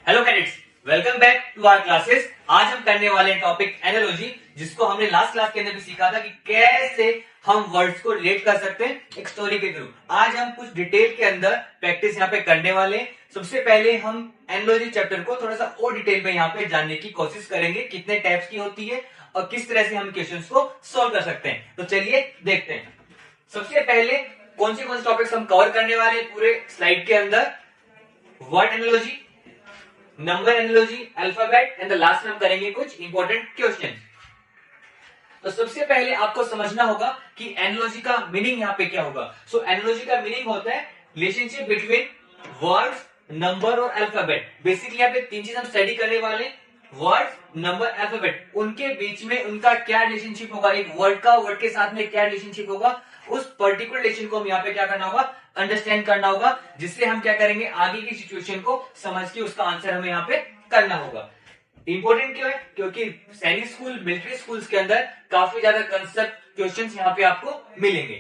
Hello cadets, welcome back to our classes. आज हम करने वाले हैं टॉपिक एनालॉजी, जिसको हमने लास्ट क्लास के अंदर भी सीखा था कि कैसे हम वर्ड्स को रिलेट कर सकते हैं एक स्टोरी के थ्रू। आज हम कुछ डिटेल के अंदर प्रैक्टिस यहाँ पे करने वाले हैं। सबसे पहले हम एनालॉजी चैप्टर को थोड़ा सा और डिटेल में यहाँ पे जानने की कोशिश करेंगे, कितने टाइप्स की होती है और किस तरह से हम क्वेश्चंस को सोल्व कर सकते हैं। तो चलिए देखते हैं। सबसे पहले कौन से टॉपिक्स हम कवर करने वाले हैं पूरे स्लाइड के अंदर। Word analogy, number analogy, alphabet and the last में हम करेंगे कुछ इंपॉर्टेंट क्वेश्चन। तो सबसे पहले आपको समझना होगा कि एनालॉजी का मीनिंग यहाँ पे क्या होगा। सो एनालॉजी का मीनिंग होता है रिलेशनशिप बिटवीन वर्ड्स, नंबर और अल्फाबेट। बेसिकली यहाँ पे तीन चीज हम स्टडी करने वाले हैं, वर्ड्स, नंबर, अल्फाबेट। उनके बीच में उनका क्या रिलेशनशिप होगा, एक वर्ड का वर्ड के साथ में क्या रिलेशनशिप होगा, उस पर्टिकुलर रिलेशन को हम यहाँ पे क्या करना होगा, अंडरस्टैंड करना होगा, जिससे हम क्या करेंगे, आगे की सिचुएशन को समझ के उसका आंसर हमें यहाँ पे करना होगा। इंपॉर्टेंट क्यों है? क्योंकि सैनिक स्कूल, मिलिट्री स्कूल्स के अंदर काफी ज्यादा कंसेप्ट क्वेश्चंस यहाँ पे आपको मिलेंगे।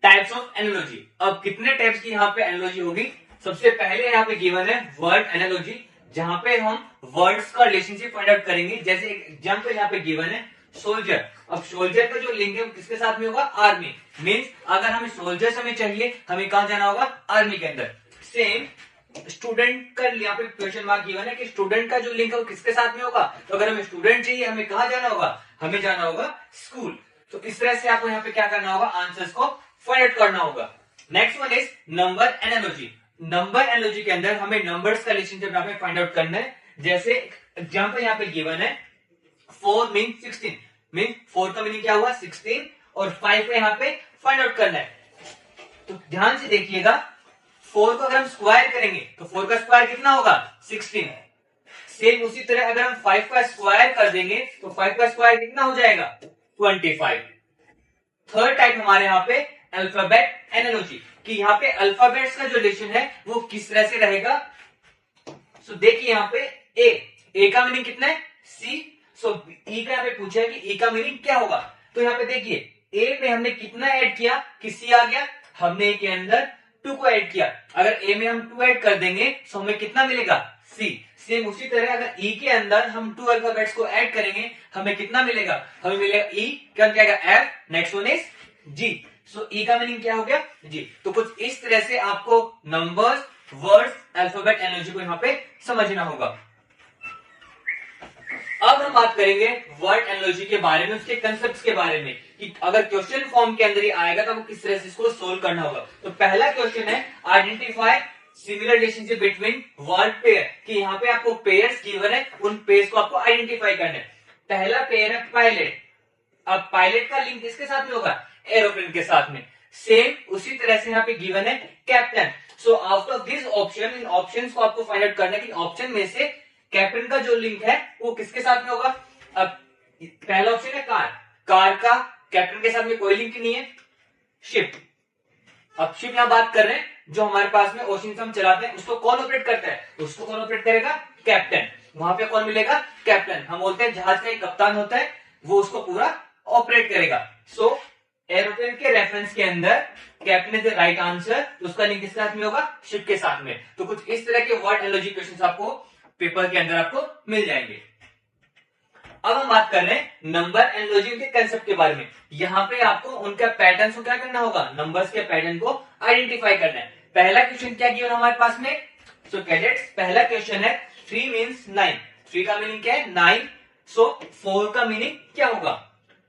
Types of analogy. अब कितने टाइप्स की यहाँ पे एनालॉजी होगी? सबसे पहले यहाँ पे गिवन है वर्ड एनालॉजी, जहां पे हम वर्ड्स का रिलेशनशिप फाइंड आउट करेंगे। जैसे एग्जांपल यहाँ पे गिवन है सोल्जर। अब सोल्जर का जो लिंक है किसके साथ में होगा, आर्मी। मींस अगर हमें सोल्जर्स हमें चाहिए, हमें कहां जाना होगा, आर्मी के अंदर। सेम स्टूडेंट का यहाँ पे क्वेश्चन मार्क गिवन है कि स्टूडेंट का जो लिंक है वो किसके साथ में होगा। तो अगर हमें स्टूडेंट चाहिए, हमें कहां जाना होगा, हमें जाना होगा स्कूल। तो इस तरह से आपको यहाँ पे क्या करना होगा, आंसर्स को फाइंड आउट करना होगा। Next one is number analogy. Number analogy के अंदर हमें नंबर्स का रिलेशनशिप यहाँ पे फाइंड आउट करना है। जैसे एग्जांपल यहाँ पे गिवन है 4 मीन 16। मीन 4 का मीनिंग क्या हुआ, 16, और 5 को यहाँ पे फाइंड आउट करना है। तो ध्यान से देखिएगा, 4 को अगर हम स्क्वायर करेंगे तो 4 का स्क्वायर कितना होगा, 16। सेम उसी तरह अगर हम 5 का स्क्वायर कर देंगे तो 5 का स्क्वायर कितना हो जाएगा, 25। थर्ड टाइप हमारे यहाँ पे अल्फाबेट एनालॉजी, कि यहाँ पे अल्फाबेट्स का जो रिलेशन है वो किस तरह से रहेगा। सो देखिए यहाँ पे ए का मीनिंग कितना है, सी। सो ई का यहाँ पे पूछा है कि ई का मीनिंग क्या होगा। तो यहाँ पे देखिए ए में हमने कितना ऐड किया कि सी आ गया, हमने ए के अंदर 2 को ऐड किया। अगर ए में हम 2 ऐड कर देंगे तो हमें कितना मिलेगा, सी। सेम उसी तरह अगर ई के अंदर हम 2 अल्फाबेट्स को ऐड करेंगे हमें कितना मिलेगा, हमें मिलेगा ई, क्या आएगा, एफ। नेक्स्ट वन इज जी। सो ई का मीनिंग क्या हो गया, जी। तो कुछ इस तरह से आपको नंबर्स, वर्ड्स, अल्फाबेट एनालॉजी को यहाँ पे समझना होगा। अब हम बात करेंगे वर्ड एनालॉजी के बारे में, उसके कंसेप्ट्स के बारे में, कि अगर क्वेश्चन फॉर्म के अंदर ही आएगा तो वो किस तरह से इसको सोल्व करना होगा। तो पहला क्वेश्चन है identify similar relationship between word pair, कि यहाँ पे आपको पेयर्स गिवन है, उन पेयर्स को आपको आइडेंटिफाई करना है। पहला पेयर है पायलट। अब पायलट का लिंक किसके साथ में होगा, एरोप्लेन के साथ में। सेम उसी तरह से यहाँ पे गिवन है captain. So out of this option, in options को आपको फाइंड आउट करना है कि ऑप्शन में से कैप्टन का जो लिंक है वो किसके साथ में होगा। अब पहला ऑप्शन है कार। कार का कैप्टन के साथ में कोई लिंक नहीं है। शिप, अब शिप यहां बात कर रहे हैं, जो हमारे पास में ओशन से हम चलाते हैं उसको कौन ऑपरेट करता है, उसको कौन ऑपरेट करेगा, कैप्टन। वहां पे कौन मिलेगा, कैप्टन। हम बोलते हैं जहाज का एक कप्तान होता है, वो उसको पूरा ऑपरेट करेगा। सो एरोप्लेन के रेफरेंस के अंदर captain is the right answer, तो उसका लिंक किसके साथ में होगा, शिप के साथ में। तो कुछ इस तरह के वर्ड एनालॉजी क्वेश्चंस आपको पेपर के अंदर आपको मिल जाएंगे। अब हम बात कर रहे हैं नंबर एनालॉजी के कंसेप्ट के बारे में। यहाँ पे आपको उनका पैटर्न को क्या करना होगा, नंबर्स के पैटर्न को आइडेंटिफाई करना है। पहला क्वेश्चन क्या गिवन हमारे पास में, सो कैडेट्स पहला क्वेश्चन है 3 मीन्स 9। 3 का मीनिंग क्या है, 9। सो 4 का मीनिंग क्या होगा।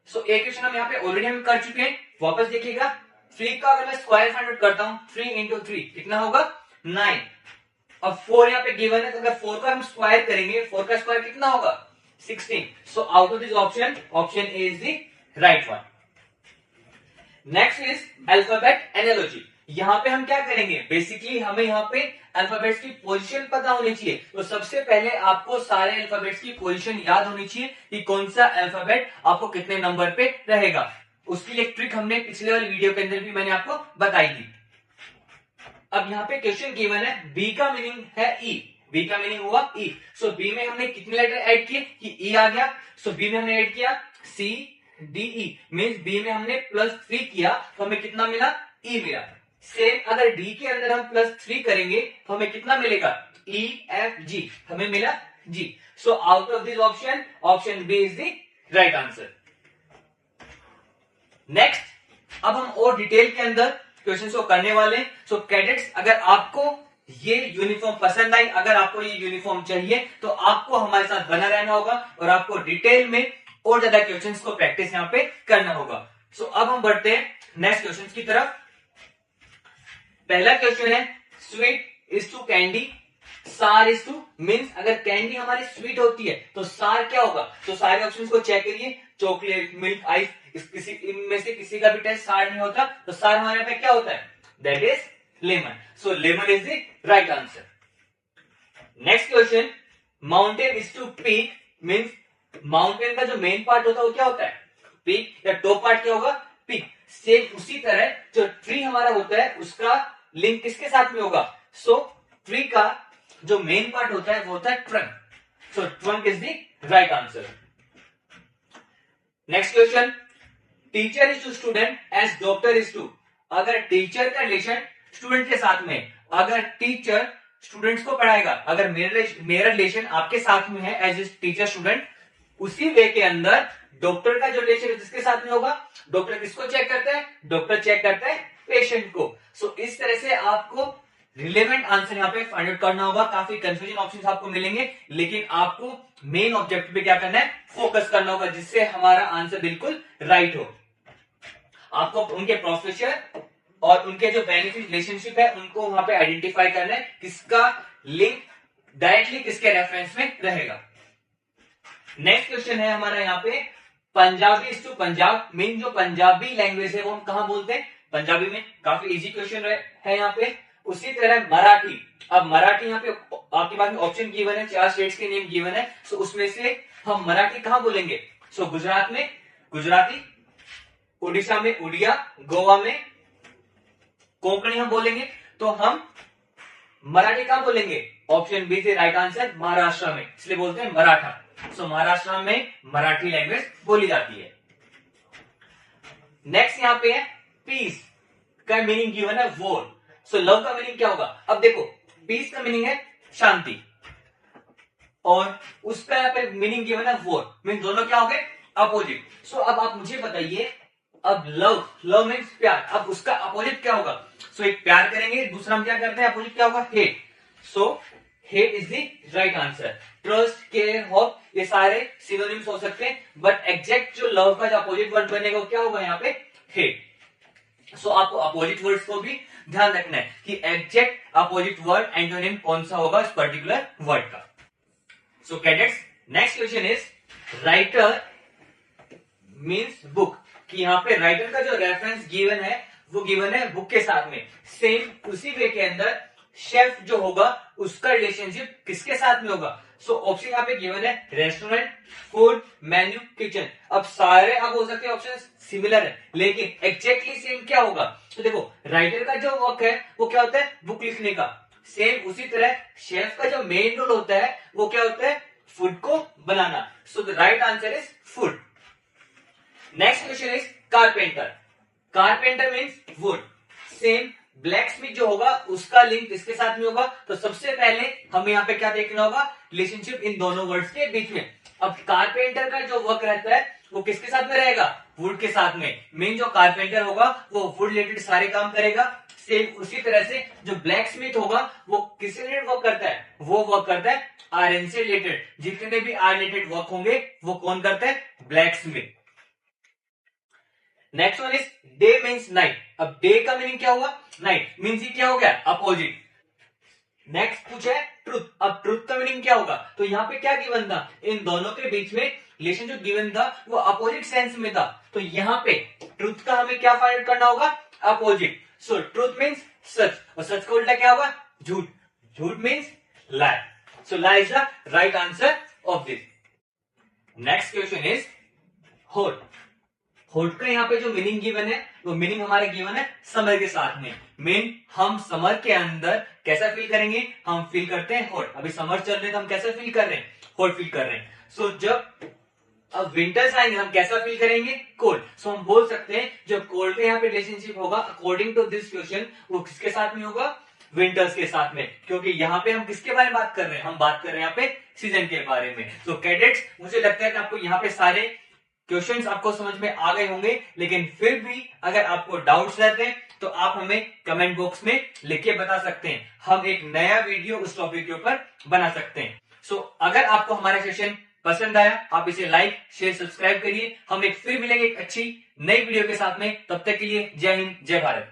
सो एक क्वेश्चन हम यहाँ पे ऑलरेडी हम कर चुके हैं, वापस देखिएगा। 3 का अगर मैं स्क्वायर फाइंड आउट करता हूं, 3 इंटू 3 कितना होगा, 9। अब 4 यहाँ पे गिवन है, तो अगर 4 का हम स्क्वायर करेंगे, 4 का स्क्वायर कितना होगा, 16। So out of this option, option A is the right one. Next is alphabet analogy. यहाँ पे हम क्या करेंगे, बेसिकली हमें यहाँ पे अल्फाबेट्स की पोजीशन पता होनी चाहिए। तो सबसे पहले आपको सारे अल्फाबेट्स की पोजीशन याद होनी चाहिए कि कौन सा अल्फाबेट आपको कितने नंबर पे रहेगा। उसकी एक ट्रिक हमने पिछले वाले वीडियो के अंदर भी मैंने आपको बताई थी। अब यहाँ पे क्वेश्चन गिवन है, बी का मीनिंग है ई। बी का मीनिंग हुआ ई। सो बी में हमने कितने लेटर ऐड किए कि ई आ गया। सो बी में हमने ऐड किया C D E, means B में हमने +3 किया तो हमें कितना मिला, ई मिला। सेम अगर डी के अंदर हम +3 करेंगे तो हमें कितना मिलेगा, E F G हमें मिला G. So out of this option B is the right answer. Next, अब हम और डिटेल के अंदर क्वेश्चन को करने वाले हैं. सो कैडेट्स, अगर आपको ये यूनिफॉर्म पसंद आई, अगर आपको ये यूनिफॉर्म चाहिए, तो आपको हमारे साथ बना रहना होगा और आपको डिटेल में और ज्यादा क्वेश्चंस को प्रैक्टिस यहाँ पे करना होगा. सो अब हम बढ़ते हैं नेक्स्ट क्वेश्चन की तरफ. पहला क्वेश्चन है स्वीट इज टू कैंडी, सार इज टू मीन्स. अगर कैंडी हमारी स्वीट होती है तो सार क्या होगा? तो सारे ऑप्शंस को चेक करिए. चॉकलेट, मिल्क, आइस, इनमें से किसी का भी टेस्ट सार नहीं होता, तो सार हमारे पे क्या होता है? That is lemon. So lemon is the right answer. Next question, mountain is to peak means. Mountain का जो मेन पार्ट होता है वो क्या होता है? पीक. या टॉप पार्ट क्या होगा? पीक. सेम उसी तरह जो ट्री हमारा होता है उसका लिंक किसके साथ में होगा? सो ट्री का जो मेन पार्ट होता है वो होता है trunk. So trunk is the right answer. Next question, teacher is to student as doctor is to. अगर टीचर का रिलेशन स्टूडेंट के साथ में, अगर टीचर स्टूडेंट्स को पढ़ाएगा, अगर मेरा रिलेशन आपके साथ में है एज ए टीचर स्टूडेंट, उसी वे के अंदर डॉक्टर का जो रिलेशन किसके साथ में होगा? डॉक्टर किसको चेक करता है? डॉक्टर चेक करता है पेशेंट को. सो इस तरह से आपको रिलेवेंट आंसर यहाँ पे फाइंड आउट करना होगा. काफी कंफ्यूजन ऑप्शंस आपको मिलेंगे, लेकिन आपको मेन ऑब्जेक्टिव पे क्या करना है? फोकस करना होगा, जिससे हमारा आंसर बिल्कुल राइट हो. आपको उनके प्रोफेसर और उनके जो बेनिफिट रिलेशनशिप है उनको वहां पे आइडेंटिफाई करना है, किसका लिंक डायरेक्टली किसके रेफरेंस में रहेगा. नेक्स्ट क्वेश्चन है हमारा यहाँ पे, Punjabi is to Punjab mean. जो पंजाबी लैंग्वेज है वो हम कहां बोलते हैं? पंजाबी में. काफी इजी क्वेश्चन है यहाँ पे. उसी तरह मराठी. अब मराठी यहाँ पे आपके पास में ऑप्शन गिवन है, 4 स्टेट्स के नेम गिवन है. सो उसमें से हम मराठी कहां बोलेंगे? सो गुजरात में गुजराती, उड़ीसा में उड़िया, गोवा में कोंकणी हम बोलेंगे. तो हम मराठी कहां बोलेंगे? ऑप्शन बी से राइट आंसर, महाराष्ट्र में, इसलिए बोलते हैं मराठा. सो महाराष्ट्र में मराठी लैंग्वेज बोली जाती है. नेक्स्ट यहाँ पे है पीस का मीनिंग गिवन है वॉर. सो लव का मीनिंग क्या होगा? अब देखो, पीस का मीनिंग है शांति और उसका यहाँ पे मीनिंग गिवन है वॉर मीन. दोनों क्या हो गए? अपोजिट. सो अब आप मुझे बताइए, अब लव मीन्स प्यार, अब उसका अपोजिट क्या होगा? सो एक प्यार करेंगे, दूसरा हम क्या करते हैं? अपोजिट क्या होगा? Hate. So hate is the right answer. Trust, care, hope, ये सारे सिनोनिम्स हो सकते हैं, बट एग्जैक्ट जो लव का जो अपोजिट वर्ड बनेगा वो क्या होगा यहाँ पे? हेट. सो आपको अपोजिट वर्ड्स को भी ध्यान रखना है कि एग्जैक्ट अपोजिट वर्ड एंटोनिम कौन सा होगा इस पर्टिकुलर वर्ड का. So cadets, next question is writer means book. कि यहाँ पे राइटर का जो रेफरेंस गिवन है वो गिवन है बुक के साथ में. सेम उसी वे के अंदर शेफ जो होगा उसका रिलेशनशिप किसके साथ में होगा? सो ऑप्शन यहाँ पे गिवन है रेस्टोरेंट, फूड, मेन्यू, किचन. अब सारे अब हो सकते हैं ऑप्शन सिमिलर है, लेकिन एग्जैक्टली सेम क्या होगा? तो देखो, राइटर का जो वर्क है वो क्या होता है? बुक लिखने का. सेम उसी तरह शेफ का जो मेन रोल होता है वो क्या होता है? फूड को बनाना. So the right answer is food. Next question is carpenter. Carpenter means wood. Same blacksmith जो होगा उसका लिंक किसके साथ में होगा? तो सबसे पहले हमें यहाँ पे क्या देखना होगा? रिलेशनशिप इन दोनों वर्ड्स के बीच में. अब कारपेंटर का जो वर्क रहता है वो किसके साथ में रहेगा? वुड के साथ में. मीन जो कारपेंटर होगा वो वुड रिलेटेड सारे काम करेगा. सेम उसी तरह से जो ब्लैक स्मिथ होगा वो किससे रिलेटेड वर्क करता है? वो वर्क करता है आयरन से रिलेटेड. जितने भी आयरन रिलेटेड वर्क होंगे वो कौन करता है? Black Smith. Next one is day means night. अब डे का मीनिंग क्या हुआ? नाइट. मीन्स ये क्या हो गया? अपोजिट. नेक्स्ट पूछा है ट्रुथ. अब ट्रुथ का मीनिंग क्या होगा? तो यहाँ पे क्या गिवन था? इन दोनों के बीच में रिलेशन जो गिवन था वो अपोजिट सेंस में था. तो यहाँ पे ट्रुथ का हमें क्या फाइंड करना होगा? अपोजिट. सो ट्रुथ मीन्स सच, और सच का उल्टा क्या होगा? झूठ. झूठ means lie. So lie is the right answer of this. Next question is hot. Hot का यहाँ पे जो मीनिंग गिवन है वो मीनिंग हमारे गिवन है समर के साथ में. मीन हम समर के अंदर कैसा फील करेंगे? हम फील करते हैं हॉट. अभी समर चल रहे हैं तो हम कैसा फील कर रहे हैं? हॉट फील कर रहे हैं. सो जब अब विंटर्स आएंगे हम कैसा फील करेंगे? कोल्ड. सो हम बोल सकते हैं जो कोल्ड का यहाँ पे रिलेशनशिप होगा अकॉर्डिंग टू दिस क्वेश्चन वो किसके साथ में होगा? विंटर्स के साथ में, क्योंकि यहाँ पे हम किसके बारे में बात कर रहे हैं, हम बात कर रहे हैं यहाँ पे सीजन के बारे में। तो कैडेट्स, मुझे लगता है कि आपको यहाँ पे सारे क्वेश्चंस आपको समझ में आ गए होंगे, लेकिन फिर भी अगर आपको डाउट्स रहते हैं तो आप हमें कमेंट बॉक्स में लिख के बता सकते हैं, हम एक नया वीडियो उस टॉपिक के ऊपर बना सकते हैं। सो अगर आपको हमारा सेशन पसंद आया, आप इसे लाइक शेयर सब्सक्राइब करिए। हम एक फिर मिलेंगे एक अच्छी नई वीडियो के साथ में, तब तक के लिए जय हिंद जय भारत।